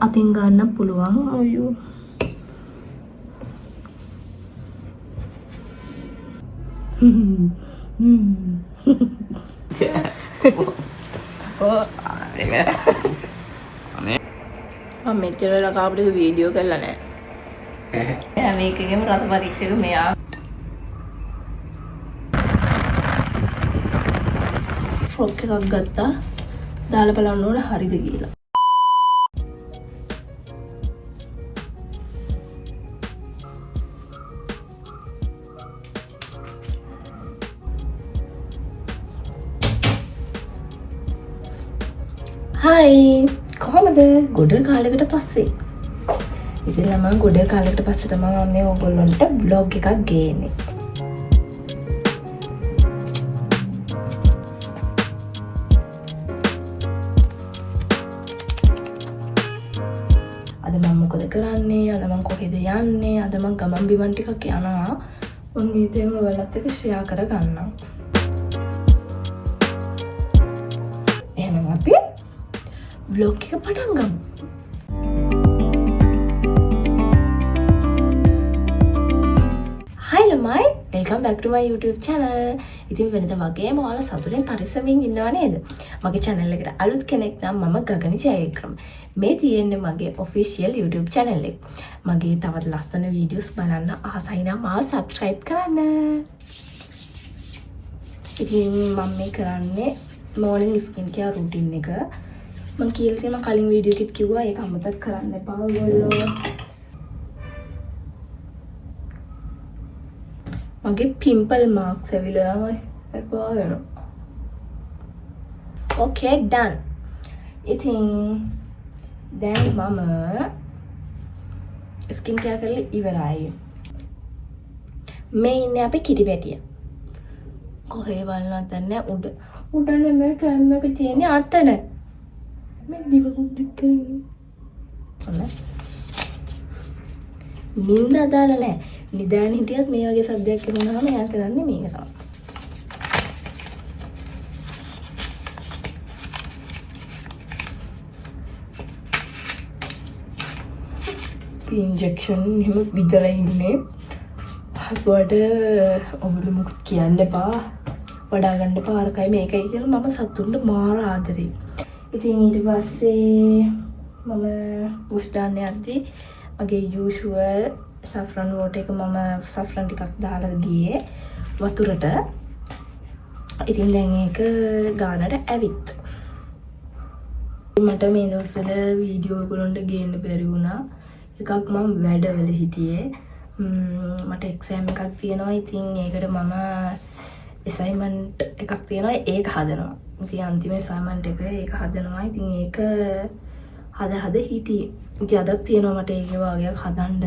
අතින් ගන්න පුළුවන්. අයියෝ. මම මෙච්චර වෙලා අපිට වීඩියෝ කරලා නැහැ. එයා මේකේම රස පරීක්ෂක මෙයා. ෆ්‍රොක් එකක් ගත්තා. දාලා බලන්න ඕනේ හරිද කියලා. හයි කොහමද ගොඩ කාලයකට පස්සේ ඉතින් මම ගොඩ කාලයකට පස්සේ තමයි මම මේ ඔයගොල්ලන්ට vlog එකක් ගේන්නේ. අද මම මොකද කරන්නේ? අද මම කොහෙද යන්නේ? අද මම ගමන් බිමන් ටිකක් යනවා. මම ඊතේම ඔයාලත් එක්ක ෂෙයා කරගන්නම්. එහෙනම් අපි vlog එක පටන් ගමු. Hi ළමයි, welcome back to my YouTube channel. ඉතින් වෙනද වගේම ඔයාලා සතුටින් පරිස්සමින් ඉන්නව නේද? මගේ channel එකට අලුත් කෙනෙක් නම් මම ගගනි ජයවික්‍රම. මේ තියෙන්නේ මගේ official YouTube channel එක. මගේ තවත් ලස්සන videos බලන්න ආසයි නම් මාව subscribe කරන්න. ඉතින් මම මේ කරන්නේ morning skin care routine එක. මම කියලා තියෙනවා කලින් වීඩියෝ එකෙත් කිව්වා ඒක අමතක කරන්න එපා ඔයගොල්ලෝ. මගේ පිම්පල් මාක්ස් ඇවිල්ලාම එපා වෙනවා. Okay done. ඉතින් දැන් මම ස්කින් කෙයාර් කරලා ඉවරයි. මේ ඉන්නේ අපේ කිරි පැටියා. කොහේ වල්නවත් නැහැ උඩනේ මේ කැම් එක තියෙන්නේ අතන. मैं दिवकुत दिख रही हूँ नींद अदाल है निदान हिटियत මේ වගේ සද්දයක් කරනවාම එයා කරන්නේ මේක තමයි ඉන්ජෙක්ෂන් එහෙම විදලා ඉන්නේ අපවට ඔබට මොකක් කියන්න එපා වඩා ගන්න එපා අරකයි මේකයි කියලා මම සතුන්ට මාර ආදරේ. ඉතින් ඊට පස්සේ මම බුෂ් දාන්න යද්දී මගේ usual saffron water එක මම saffron ටිකක් දාලා ගියේ වතුරට. ඉතින් දැන් ඒක ගානට ඇවිත්. මට මේ දවස්වල වීඩියෝ එකලොන්ට ගේන්න බැරි වුණා. එකක් මම වැඩවල හිටියේ. මට එක්සෑම් එකක් තියෙනවා. ඉතින් ඒකට මම assignment එකක් තියෙනවා. ඒක හදනවා. ඉතින් අන්තිම assignment එක ඒක හදනවා. ඉතින් ඒක හද හිටියේ. ඉතින් අදත් තියෙනවා මට ඒක වගේක් හදන්න.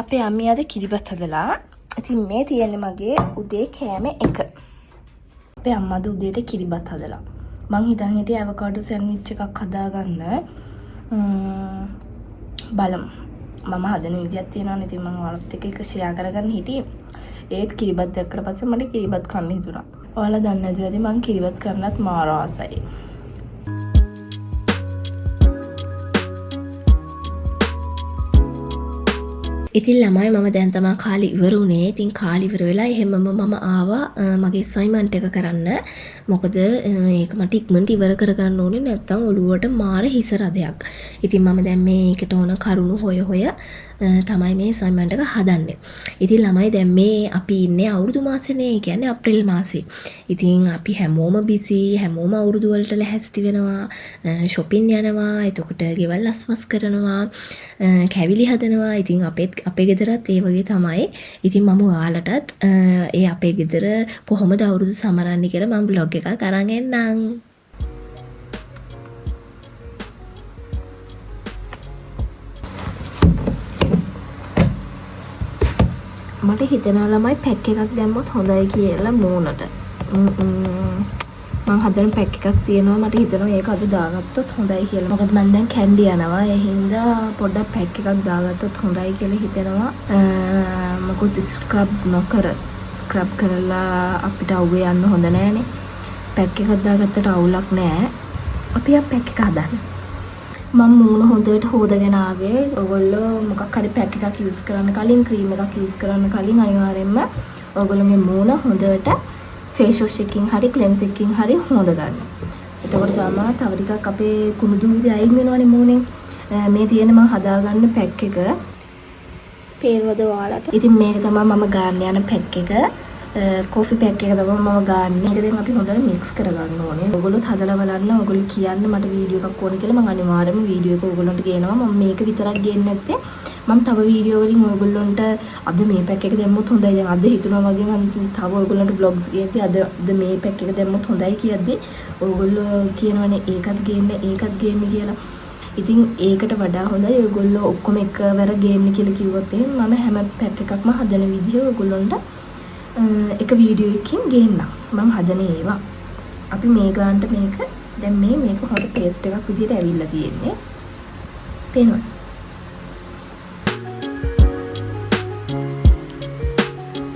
අපේ අම්මිය අද කිරිබත් හදලා. ඉතින් මේ තියෙන්නේ මගේ උදේ කෑම එක. අපේ අම්මා අද උදේට කිරිබත් හදලා. මං හිතන් හිටියේ avocado sandwich එකක් හදාගන්න. බලමු. මම හදන විදියක් තියෙනවානේ. ඉතින් මම ඔයාලත් එක්ක ඒක ෂෙයා කරගන්න හිටියේ. ඒත් කිරිබත් දැක්කට පස්සේ මට කිරිබත් කන්න හිතුණා. ඔයාලා දන්නේ නැති වැඩි මං කිරිබත් කරන්නත් මාර ආසයි. ඉතින් ළමයි මම දැන් තමයි කාලේ ඉවර වුණේ. ඉතින් කාලේ ඉවර වෙලා එහෙමම මම ආවා මගේ assignment එක කරන්න. මොකද ඒක මට ඉක්මනට ඉවර කරගන්න ඕනේ නැත්නම් ඔළුවට මාර හිස රදයක්. ඉතින් මම දැන් මේකට ඕන කරුණු හොය තමයි මේ assignment එක හදන්නේ. ඉතින් ළමයි දැන් මේ අපි ඉන්නේ අවුරුදු මාසෙනේ. ඒ කියන්නේ අප්‍රේල් මාසේ. ඉතින් අපි හැමෝම busy හැමෝම අවුරුදු වලට ලැහැස්ති වෙනවා. shopping යනවා. එතකොට ගෙවල් අස්වස් කරනවා. කැවිලි හදනවා. ඉතින් අපේ ගෙදරත් ඒ වගේ තමයි. ඉතින් මම ඔයාලටත් ඒ අපේ ගෙදර කොහොමද අවුරුදු සමරන්නේ කියලා මම vlog එකක් අරන් එන්නම්. මට හිතෙනවා ළමයි පැක් එකක් දැම්මොත් හොඳයි කියලා මූණට. මම හදන පැක් එකක් තියෙනවා මට හිතෙනවා ඒක අද දාගත්තොත් හොඳයි කියලා. මොකද මම දැන් කැන්ඩි යනවා. ඒ හින්දා පොඩ්ඩක් පැක් එකක් දාගත්තොත් හොඳයි කියලා හිතෙනවා. මොකද ස්ක්‍රබ් නොකර ස්ක්‍රබ් කරලා අපිට අවුවේ යන්න හොඳ නෑනේ. පැක් එකක් දාගත්තට අවුලක් නෑ. අපි පැක් එක හදන්න. මම මූණ හොඳට හොදගෙන ආවේ. ඔයගොල්ලෝ මොකක් හරි පැක් එකක් යූස් කරන්න කලින් ක්‍රීම් එකක් යූස් කරන්න කලින් අනිවාර්යෙන්ම ඔයගොල්ලෝගේ මූණ හොඳට ෆේස් වොෂ් එකකින් හරි ක්ලෙන්ස් එකකින් හරි හොද ගන්න. එතකොට තමයි තව ටිකක් අපේ කුණු දුවිලි අයින් වෙනවනේ මූණෙන්. මේ තියෙන මම හදාගන්න පැක් එක. පේනවද ඔයාලට? ඉතින් මේක තමයි මම ගන්න යන පැක් එක. කෝෆි පැක් එක තමයි මම ගන්න. ඒක දැන් අපි හොඳට මික්ස් කරගන්න ඕනේ. ඔයගොල්ලොත් හදලා බලන්න. ඔයගොල්ලෝ කියන්න මට වීඩියෝ එකක් ඕනේ කියලා මම අනිවාර්යයෙන්ම වීඩියෝ එක ඔයගොල්ලන්ට ගේනවා. මම මේක විතරක් ගේන්නේ නැත්තේ මම තව වීඩියෝ වලින් ඔයගොල්ලන්ට අද මේ පැක් එක දැම්මොත් හොඳයි. දැන් අද හිතුණා වගේ මම තව ඔයගොල්ලන්ට vlogs ගේද්දි අද මේ පැක් එක දැම්මොත් හොඳයි කියද්දි ඔයගොල්ලෝ කියනවනේ ඒකත් ගේන්න කියලා. ඉතින් ඒකට වඩා හොඳයි ඔයගොල්ලෝ ඔක්කොම එකවර ගේන්න කියලා කිව්වොත් මම හැම පැක් එකක්ම හදන විදිහ ඔයගොල්ලන්ට එක වීඩියෝ එකකින් ගේන්නම්. මම හදන ඒවා. අපි මේ ගානට මේක දැන් මේක හොඳ පේස්ට් එකක් විදිහට ඇවිල්ලා තියෙන්නේ. පේනවද?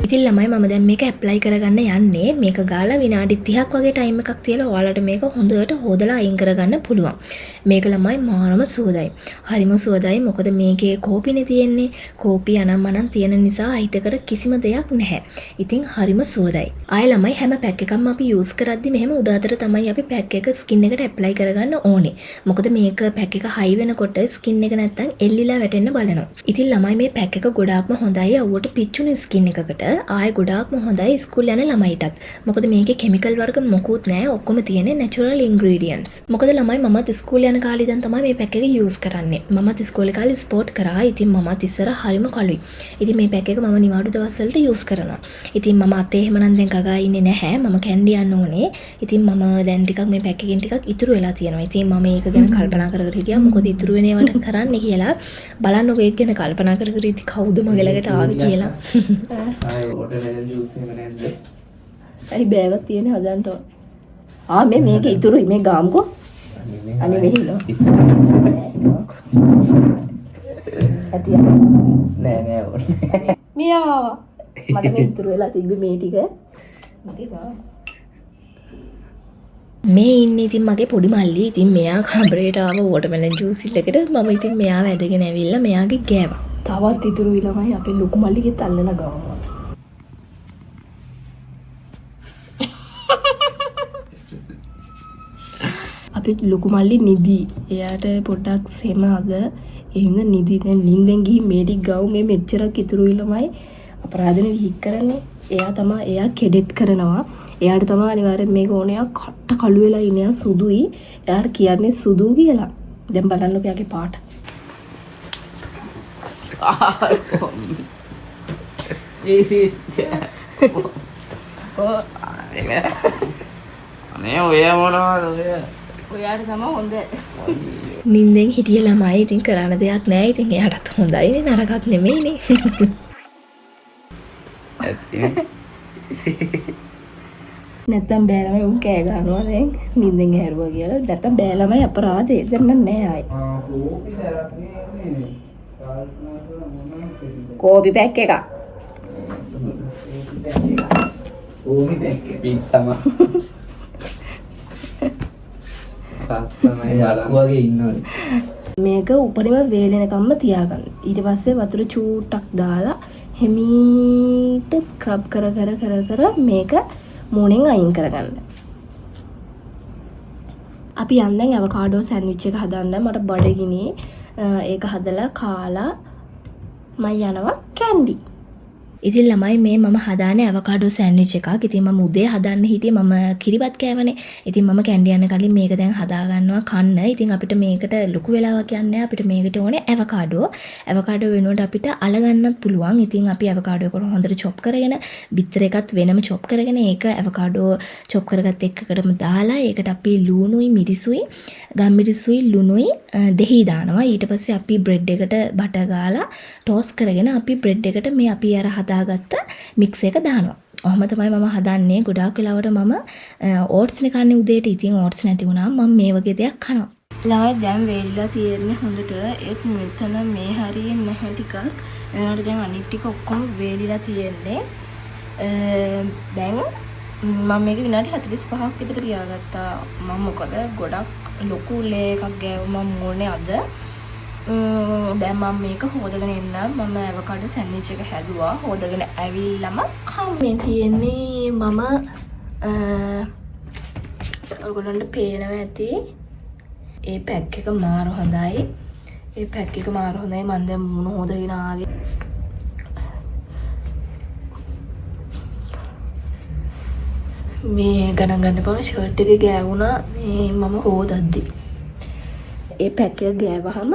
ඉතින් ළමයි මම දැන් මේක ඇප්ලයි කරගන්න යන්නේ. මේක ගාලා විනාඩි 30ක් වගේ ටයිම් එකක් තියලා ඔයාලට මේක හොඳට හොදලා අයින් කරගන්න පුළුවන්. මේක ළමයි මාරම සුවදයි. හරිම සුවදයි. මොකද මේකේ කෝපිනේ තියෙන්නේ. කෝපි අනම්මනම් තියෙන නිසා අහිතකර කිසිම දෙයක් නැහැ. ඉතින් හරිම සුවදයි. ආයෙ ළමයි හැම පැක් එකක්ම අපි යූස් කරද්දි මෙහෙම උඩ අතට තමයි අපි පැක් එක ස්කින් එකට ඇප්ලයි කරගන්න ඕනේ. මොකද මේක පැක් එක හයි වෙනකොට ස්කින් එක නැත්තම් එල්ලිලා වැටෙන්න බලනවා. ඉතින් ළමයි මේ පැක් එක ගොඩාක්ම හොඳයි අවුවට පිච්චුණු ස්කින් එකකට. ආයෙ ගොඩාක්ම හොඳයි ස්කූල් යන ළමයිටත්. මොකද මේකේ කිමිකල් වර්ග මොකුත් නැහැ. ඔක්කොම තියෙන්නේ නැචරල් ඉන්ග්‍රීඩියන්ට්ස්. මොකද ළමයි මමත් ස්කූල් යන කාලේ ඉඳන් තමයි මේ පැක් එක යූස් කරන්නේ. මමත් ඉස්කෝලේ කාලේ ස්පෝර්ට් කරා. ඉතින් මමත් ඉස්සර හරිම කළුයි. ඉතින් මේ පැක් එක මම නිවාඩු දවස්වලට යූස් කරනවා. ඉතින් මම අතේ එහෙම නම් දැන් ගගා ඉන්නේ නැහැ. මම කැන්ඩි යන්න ඕනේ. ඉතින් මම දැන් ටිකක් මේ පැක් එකෙන් ටිකක් ඉතුරු වෙලා තියෙනවා. ඉතින් මම මේක ගැන කල්පනා කර කර හිටියා. මොකද ඉතුරු වෙන ඒවාට කරන්න කියලා. බලන්නකො ඒක ගැන කල්පනා කර කර ඉති කවුද මගේ ළඟට ආවේ කියලා. watermelon juice එහෙම නැද්ද? ඇයි බෑවක් තියෙන හදන්න ඕනේ. මේක ඉතුරුයි මේ ගාමුකෝ. අනේ මෙහිලා. ඇතිය. නෑ ඕනේ. මියාව. මට මේ ඉතුරු වෙලා තිබ්බේ මේ ටික. මේ ඉන්නේ ඉතින් මගේ පොඩි මල්ලි. ඉතින් මෙයා කම්බරේට ආව watermelon juice එකකට මම ඉතින් මෙයාව ඇදගෙන ඇවිල්ලා මෙයාගේ ගෑවා. තවත් ඉතුරුයි ළමයි අපේ ලොකු මල්ලිගෙත් අල්ලලා ගාවා. අපි ලොකු මල්ලි නිදි. එයාට පොඩ්ඩක් සෙම අද. එහෙනම් නිදි දැන් නිින්දෙන් ගිහින් මේ ටික ගාව මේ මෙච්චරක් ඉතුරුයි ළමයි. අපරාධනේ විහික් කරන්නේ. එයා කෙඩෙට් කරනවා. එයාට තමයි අනිවාර්යෙන් මේක ඕනේ. එයා කට කළු වෙලා ඉන්නේ. එයා සුදුයි. එයාට කියන්නේ සුදු කියලා. දැන් බලන්නකෝ එයාගේ පාට. This is අනේ ඔය මොනවද ඔය? ඔයාට තමයි හොඳ. නින්දෙන් හිටිය ළමයි ඉතින් කරන්න දෙයක් නැහැ. ඉතින් එයාටත් හොඳයි නරකක් නෙමෙයිනේ. ඇත්තනේ. නැත්තම් බෑ ළමයි උන් කෑ ගන්නවා දැන් නින්දෙන් ඇරුවා කියලා. නැත්තම් බෑ ළමයි අපරාධේ දැන් නෑ ආයි. කෝපි පැක් එකක්. ඕනි පැක් එක පිටතම. සාස්සමයි යාළුවාගේ ඉන්නවනේ. මේක උඩරිම වේලෙනකම්ම තියාගන්න. ඊට පස්සේ වතුර චූට්ටක් දාලා හිමීට ස්ක්‍රබ් කර මේක මූණෙන් අයින් කරගන්න. අපි යන්නේ අවකාඩෝ සෑන්ඩ්විච් එක හදන්න. මට බඩගිනි ඒක හදලා කාලා මම යනවා කැන්ඩි. ඉතින් ළමයි මේ මම හදාන්නේ අවකාඩෝ සෑන්ඩ්විච් එකක්. ඉතින් මම උදේ හදන්න හිටියේ මම කිරිබත් කෑවනේ. ඉතින් මම කැන්ඩි යන්න කලින් මේක දැන් හදා ගන්නවා කන්න. ඉතින් අපිට මේකට ලොකු වෙලාවක් යන්නේ අපිට මේකට ඕනේ අවකාඩෝ. අවකාඩෝ වෙනුවට අපිට අල ගන්නත් පුළුවන්. ඉතින් අපි අවකාඩෝ එක හොඳට චොප් කරගෙන බිත්තර එකත් වෙනම චොප් කරගෙන ඒක අවකාඩෝ චොප් කරගත් එකකටම දාලා ඒකට අපි ලුණුයි මිරිසුයි ගම්මිරිසුයි ලුණුයි දෙහි දානවා. ඊට පස්සේ අපි බ්‍රෙඩ් එකට බටර් ගාලා ටෝස් කරගෙන අපි බ්‍රෙඩ් එකට මේ අපි අර හදාගත්ත මික්ස් එක දානවා. ඔහොම තමයි මම හදන්නේ. ගොඩාක් වෙලාවට මම ඕට්ස් නේ කන්නේ උදේට. ඉතින් ඕට්ස් නැති වුණාම මම මේ වගේ දෙයක් කනවා. ළමයි දැන් වේලිලා තියෙන්නේ හොඳට. ඒත් මෙතන මේ හරියෙන් නැහැ ටිකක්. එනකොට දැන් අනිත් ටික ඔක්කොම වේලිලා තියෙන්නේ. දැන් මම මේක විනාඩි 45ක් විතර තියාගත්තා. මම මොකද ගොඩක් ලොකු ලේ එකක් ගෑවුවා මම මොනේ අද. දැන් මම මේක හොදගෙන එන්න මම ඇවකාඩෝ සෑන්ඩ්විච් එක හැදුවා. හොදගෙන ඇවිල්ලාම කම්මේ තියෙන්නේ මම ඔයගොල්ලන්ට පේනවා ඇති. ඒ පැක් එක මාර හොඳයි. ඒ පැක් එක මාර හොඳයි. මම දැන් මුණ හොදගෙන ආවේ. මේ ගණන් ගන්න බව ෂර්ට් එක ගෑවුණා මේ මම හොදද්දි. ඒ පැක් එක ගෑවහම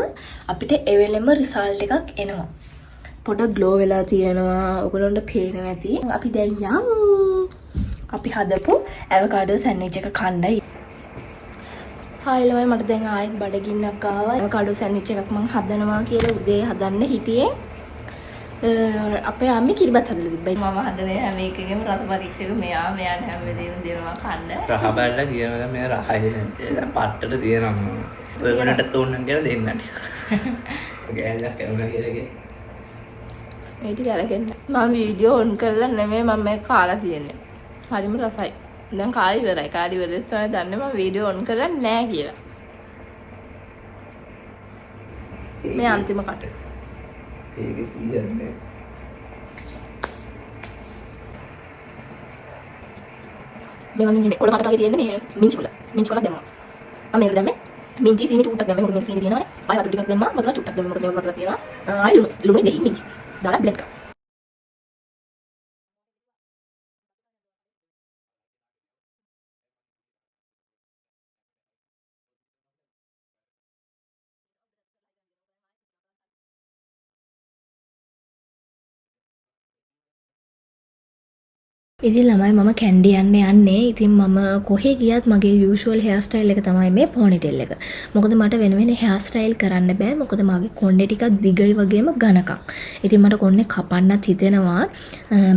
අපිට එවෙලෙම රිසල්ට් එකක් එනවා. පොඩක් ග්ලෝ වෙලා තියෙනවා. ඔයගොල්ලන්ට පේනවා ඇති. අපි දැන් යමු. අපි හදපු ඇවකාඩෝ සෑන්ඩ්විච් එක කන්නයි. හායි ළමයි මට දැන් ආයෙත් බඩගින්නක් ආවා. ඇවකාඩෝ සෑන්ඩ්විච් එකක් මම හදනවා කියලා උදේ හදන්න හිටියේ. අපේ අම්මේ කිරිබත් හදලා තිබ්බයි. මම හදන්නේ හැම එකකෙම රස පරීක්ෂක මෙයාට හැම වෙලේම දෙනවා කන්න. රහ බැලලා කියනවා මේ රහයි නේද? පට්ටට තියෙනවා. ඔය වෙනට තෝරන්න කියලා දෙන්නට. ගෑනක් වුණා කියලා කිය. මේ ටික අරගෙන මම වීඩියෝ ඔන් කරලා නෙමෙයි මම මේක කාලා තියෙන්නේ. හරිම රසයි. දැන් කාලි ඉවරයි. කාලි ඉවරෙත් තමයි දන්නේ මම වීඩියෝ ඔන් කරලා නැහැ කියලා. මේ අන්තිම කට. ඒක සියන්නේ. මේ කොළ පාට වගේ තියෙන්නේ මේ මිංචි කොළ. මිංචි කොළ දැම්මා. මම මේක දැම්මේ මිංචි සීනි චුට්ටක් දැම්මේ. මොකද මේක සීනි තියෙනවානේ. ආයෙ වතුර ටිකක් දැම්මා. වතුර චුට්ටක් දැම්මා. මොකද මේක වතුරක් තියෙනවා. ආයෙ ලුණු දෙහි මිංචි. දාලා බ්ලෙන්ඩ් කරා. ඉතින් ළමයි මම කැන්ඩි යන්නේ. ඉතින් මම කොහේ ගියත් මගේ යූෂුවල් හෙයාර් ස්ටයිල් එක තමයි මේ පොනිටේල් එක. මොකද මට වෙන වෙන හෙයාර් ස්ටයිල් කරන්න බෑ. මොකද මගේ කොණ්ඩේ ටිකක් දිගයි වගේම ඝනකම්. ඉතින් මට කොණ්ඩේ කපන්නත් හිතෙනවා.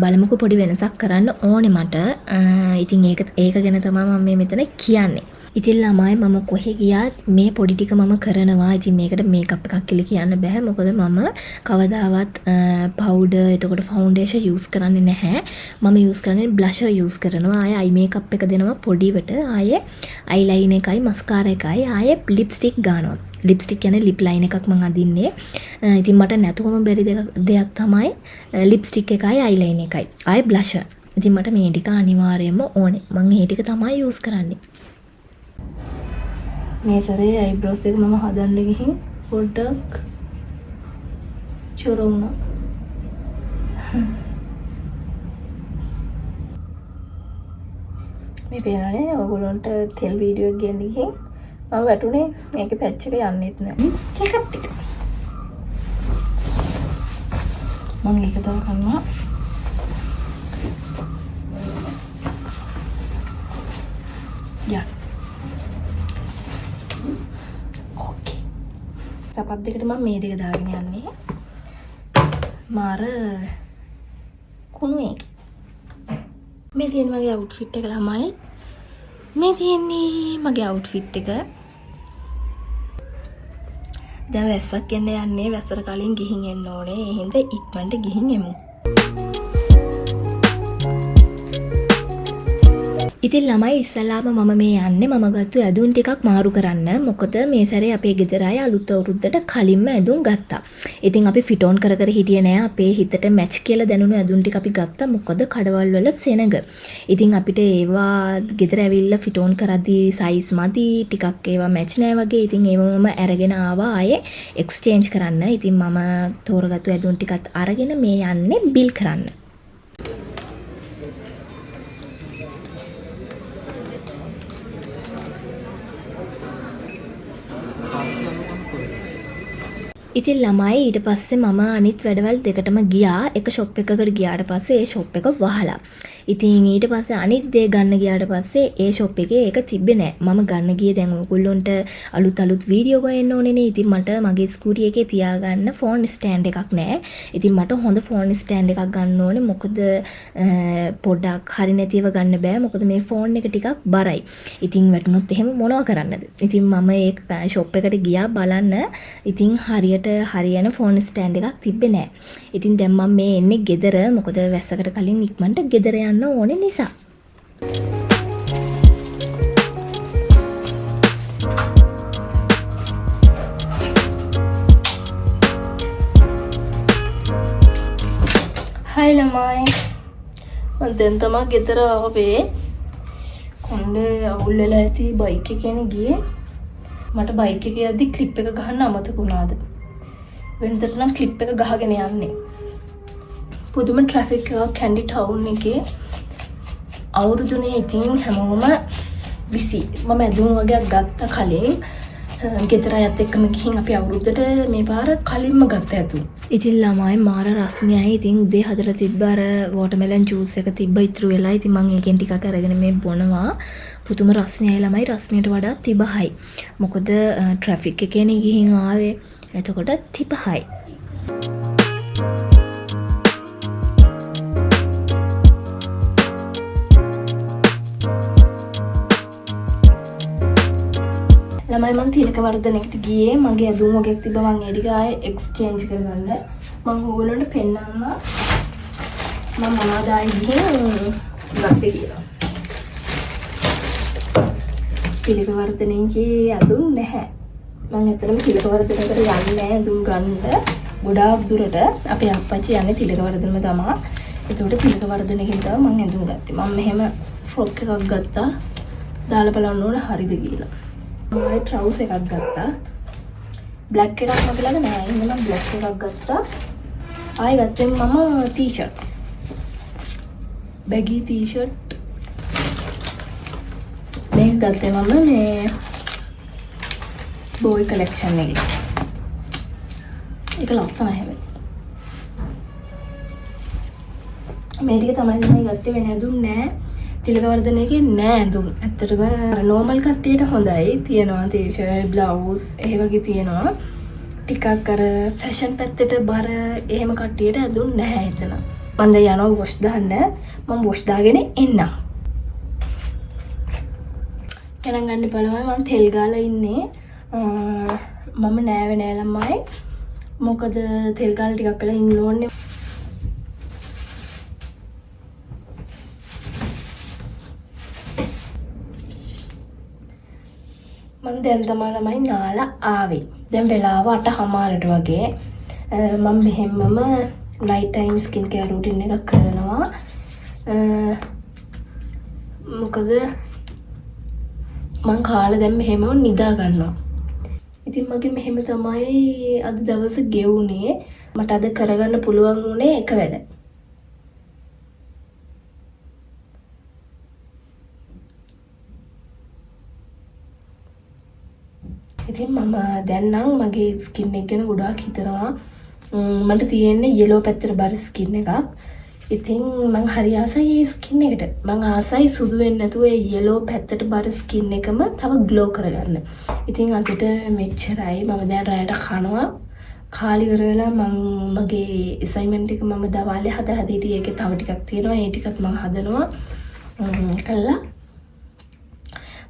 බලමුකෝ පොඩි වෙනසක් කරන්න ඕනේ මට. ඉතින් ඒක ගැන තමයි මම මේ මෙතන කියන්නේ. ඉතින් ළමයි මම කොහේ ගියත් මේ පොඩි ටික මම කරනවා. ඉතින් මේකට මේකප් එකක් කියලා කියන්න බෑ. මොකද මම කවදාවත් පවුඩර් එතකොට ෆවුන්ඩේෂන් යූස් කරන්නේ නැහැ. මම යූස් කරන්නේ බ්ලෂර් යූස් කරනවා. ආයේ අයි මේකප් එක දෙනවා පොඩිවට. ආයේ අයිලයින් එකයි මස්කාරා එකයි ආයේ ලිප්ස්ටික් ගන්නවා. ලිප්ස්ටික් කියන්නේ ලිප් ලයින් එකක් මම අදින්නේ. ඉතින් මට නැතුවම බැරි දෙයක් තමයි ලිප්ස්ටික් එකයි අයිලයින් එකයි. ආයේ බ්ලෂර්. ඉතින් මට මේ ටික අනිවාර්යයෙන්ම ඕනේ. මම මේ ටික තමයි යූස් කරන්නේ. මේ සැරේ අයිබ්‍රෝස් දෙක මම හදන්න ගිහින් පොඩ්ඩක් චොර වුණා. මේ පේනනේ ඔයගොල්ලන්ට තෙල් වීඩියෝ එක ගන්න ගිහින් මම වැටුනේ මේකේ පැච් එක යන්නෙත් නැහැ. චෙක් අප් ටික. මම ඒක තව කරනවා. යා සපත් දෙකට මම මේ දෙක දාගෙන යන්නේ. මාර කුණු එක. මේ තියෙන්නේ මගේ අවුට්ෆිට් එක ළමයි. මේ තියෙන්නේ මගේ අවුට්ෆිට් එක. දැන් වැස්සක් එන්න යන්නේ. වැස්සට කලින් ගිහින් එන්න ඕනේ. ඒ හින්දා ඉක්මනට ගිහින් එමු. ඉතින් ළමයි ඉස්සලාම මම මේ යන්නේ මම ගත්තු ඇඳුම් ටිකක් මාරු කරන්න. මොකද මේ සැරේ අපේ ගෙදර අය අලුත් අවුරුද්දට කලින්ම ඇඳුම් ගත්තා. ඉතින් අපි ෆිට් ඔන් කර හිටියේ නෑ. අපේ හිතට මැච් කියලා දැනුණු ඇඳුම් ටික අපි ගත්තා. මොකද කඩවල් වල සෙනඟ. ඉතින් අපිට ඒවා ගෙදර ඇවිල්ලා ෆිට් ඔන් කරද්දී සයිස් මදි ටිකක් ඒවා මැච් නෑ වගේ. ඉතින් ඒව මම අරගෙන ආවා ආයේ එක්ස්චේන්ජ් කරන්න. ඉතින් මම තෝරගත්තු ඇඳුම් ටිකත් අරගෙන මේ යන්නේ බිල් කරන්න. ඉතින් ළමයි ඊට පස්සේ මම අනිත් වැඩවල් දෙකටම ගියා. එක ෂොප් එකකට ගියාට පස්සේ ඒ ෂොප් එක වහලා. ඉතින් ඊට පස්සේ අනිත් දේ ගන්න ගියාට පස්සේ ඒ ෂොප් එකේ ඒක තිබ්බේ නෑ. මම ගන්න ගියේ දැන් ඔයගොල්ලොන්ට අලුත් වීඩියෝ ගන්න ඕනේනේ. ඉතින් මට මගේ ස්කූටි එකේ තියාගන්න ෆෝන් ස්ටෑන්ඩ් එකක් නෑ. ඉතින් මට හොඳ ෆෝන් ස්ටෑන්ඩ් එකක් ගන්න ඕනේ. මොකද පොඩ්ඩක් හරි නැතිව ගන්න බෑ. මොකද මේ ෆෝන් එක ටිකක් බරයි. ඉතින් වැටුනොත් එහෙම මොනව කරන්නද? ඉතින් මම ඒ ෂොප් එකට ගියා බලන්න. ඉතින් හරියන ෆෝන් ස්ටෑන්ඩ් එකක් තිබ්බේ නෑ. ඉතින් දැන් මම මේ එන්නේ ගෙදර. මොකද වැස්සකට කලින් ඉක්මනට ගෙදර යන්න ඕනේ නිසා. හයි ළමයි. මම දැන් තමයි ගෙදර ආවේ. කොණ්ඩේ අවුල් වෙලා ඇති බයික් එකේන ගියේ. මට බයික් එකේ යද්දි ක්ලිප් එක ගහන්න අමතක වුණාද? වෙනදට නම් ක්ලිප් එක ගහගෙන යන්නේ. පුදුම ට්‍රැෆික් එකක් කැන්ඩි ටවුන් එකේ. අවුරුදුනේ ඉතින් හැමෝම බිසි. මම ඇඳුම් වගේක් ගත්ත කලින්. ගෙදර අයත් එක්කම ගිහින් අපි අවුරුද්දට මේ පාර කලින්ම ගත්ත ඇතුම්. ඉතින් ළමයි මාර රස්නියයි. ඉතින් උදේ හදලා තිබ්බ අර වෝටර්මෙලන් ජූස් එක තිබ්බ ඉතුරු වෙලා. ඉතින් මම ඒකෙන් ටිකක් අරගෙන මේ බොනවා. පුදුම රස්නියයි ළමයි. රස්නියට වඩා තිබහයි. මොකද ට්‍රැෆික් එකේනේ ගිහින් ආවේ. එතකොට තිබහයි. ළමයි මම තිලක වර්ධනයකට ගියේ. මගේ ඇඳුම් වගේක් තිබ්බ මම ඒ ටික ආයේ එක්ස්චේන්ජ් කරගන්න. මම ඕගොල්ලන්ට පෙන්නන්න මම මොනවද ආයේ ගිහින් ගත්තේ කියලා. තිලක වර්ධනයේ ඇඳුම් නැහැ. මම ඇත්තටම තිලක වර්ධනයකට යන්නේ නැහැ ඇඳුම් ගන්න. ගොඩාක් දුරට අපේ අප්පච්චි යන්නේ තිලක වර්ධනම තමයි. ඒකට තිලක වර්ධනයකින් තමයි මම ඇඳුම් ගත්තේ. මම මෙහෙම ෆ්‍රොක් එකක් ගත්තා. දාලා බලන්න ඕනේ හරිද කියලා. මම ට්‍රවුස් එකක් ගත්තා. බ්ලැක් එකක් මගේ ළඟ නෑ. එහෙනම් මම බ්ලැක් එකක් ගත්තා. ආයෙ ගත්තේ මම ටී-ෂර්ට්ස්. බැගි ටී-ෂර්ට්. මේක ගත්තේ මම මේ බෝයි කලෙක්ෂන් එකේ. ඒක ලස්සනයි හැබැයි. මේ ටික තමයි මම ගත්තේ. වෙන ඇඳුම් නෑ. තිලක වර්ධනයේගේ නෑ ඇඳුම්. ඇත්තටම නෝමල් කට්ටියට හොඳයි. තියෙනවා ටී-ෂර්ට්, බ්ලවුස් ඒ වගේ තියෙනවා. ටිකක් අර ෆැෂන් පැත්තට බර එහෙම කට්ටියට ඇඳුම් නැහැ එතන. මම දැන් යනවා වොෂ් දාන්න. මම වොෂ් දාගෙන එන්නම්. ගණන් ගන්න බලමයි මම තෙල් ගාලා ඉන්නේ. මම නෑවේ නෑ ළමයි. මොකද තෙල් ගාලා ටිකක් වෙලා ඉන්න ඕනේ. මම දැන් තමයි ළමයි නාලා ආවේ. දැන් වෙලාව 8:00ට වගේ. මම මෙහෙමම night time skin care routine එකක් කරනවා. මොකද මං කාලා දැන් මෙහෙමම නිදා ගන්නවා. ඉතින් මගේ මෙහෙම තමයි අද දවස ගෙවුනේ. මට අද කරගන්න පුළුවන් වුණේ එක වැඩ. ඉතින් මම දැන් නම් මගේ ස්කින් එක ගැන ගොඩාක් හිතනවා. මට තියෙන්නේ yellow පැත්තට බර ස්කින් එකක්. ඉතින් මම හරි ආසයි මේ ස්කින් එකට. මම ආසයි සුදු වෙන්නේ නැතුව ඒ yellow පැත්තට බර ස්කින් එකම තව ග්ලෝ කරගන්න. ඉතින් අදට මෙච්චරයි. මම දැන් රැයට කනවා. කාලි ඉවර වෙලා මම මගේ assignment එක මම දවාලේ හදා හිටියේ. ඒකේ තව ටිකක් තියෙනවා. ඒ ටිකත් මම හදනවා. කළා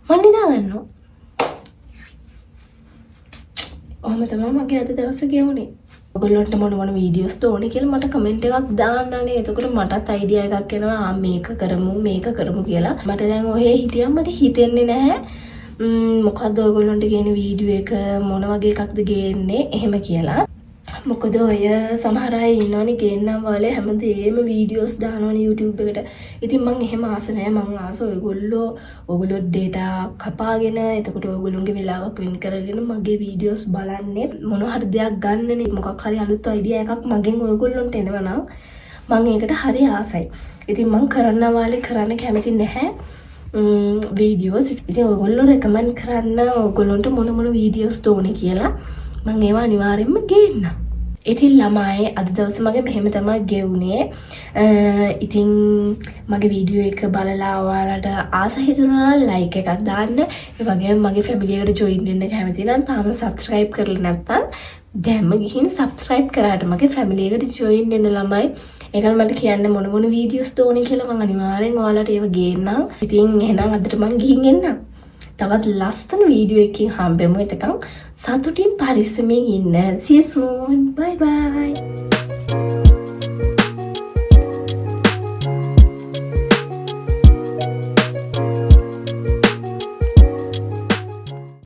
මම නිදා ගන්නවා. ඔහම තමයි මගේ අද දවස ගෙවුනේ. ඔයගොල්ලන්ට මොන වීඩියෝස් ඕනේ කියලා මට කමෙන්ට් එකක් දාන්නනේ. එතකොට මටත් අයිඩියා එකක් එනවා මේක කරමු කියලා. මට දැන් ඔහේ හිටියම් මට හිතෙන්නේ නැහැ. මොකද්ද ඔයගොල්ලන්ට ගේන වීඩියෝ එක මොන වගේ එකක්ද ගේන්නේ එහෙම කියලා. මොකද ඔය සමහර අය ඉන්නවනේ ගේන්නම් වලේ හැමදේම වීඩියෝස් දානවනේ YouTube එකට. ඉතින් මම එහෙම ආස නැහැ. මම ආස ඔයගොල්ලෝ data කපාගෙන එතකොට ඔයගොල්ලෝගේ වෙලාවක් වෙන් කරගෙන මගේ වීඩියෝස් බලන්නේ මොන හරි දෙයක් ගන්නනේ. මොකක් හරි අලුත් අයිඩියා එකක් මගෙන් ඔයගොල්ලන්ට එනවා නම් මම ඒකට හරි ආසයි. ඉතින් මම කරන්න කැමති නැහැ වීඩියෝස්. ඉතින් ඔයගොල්ලෝ රෙකමන්ඩ් කරන්න ඔයගොල්ලන්ට මොන වීඩියෝස් ඕනේ කියලා මම ඒවා අනිවාර්යෙන්ම ගේන්නම්. ඉතින් ළමයි අද දවසේ මගේ මෙහෙම තමයි ගෙවුනේ. ඉතින් මගේ වීඩියෝ එක බලලා ඔයාලට ආස හිතුණා නම් ලයික් එකක් දාන්න. ඒ වගේම මගේ ෆැමිලි එකට ජොයින් වෙන්න කැමති නම් තාම සබ්ස්ක්‍රයිබ් කරලා නැත්නම් දැන්ම ගිහින් සබ්ස්ක්‍රයිබ් කරාට මගේ ෆැමිලි එකට ජොයින් වෙන්න ළමයි. ඒකල් මට කියන්න මොන වීඩියෝස් ඕනේ කියලා මම අනිවාර්යෙන් ඔයාලට ඒව ගේන්නම්. ඉතින් එහෙනම් අදට මං ගිහින් එන්නම්. තවත් ලස්සන වීඩියෝ එකකින් හම්බෙමු. එතකන් සතුටින් පරිස්සමෙන් ඉන්න. See you soon. Bye bye.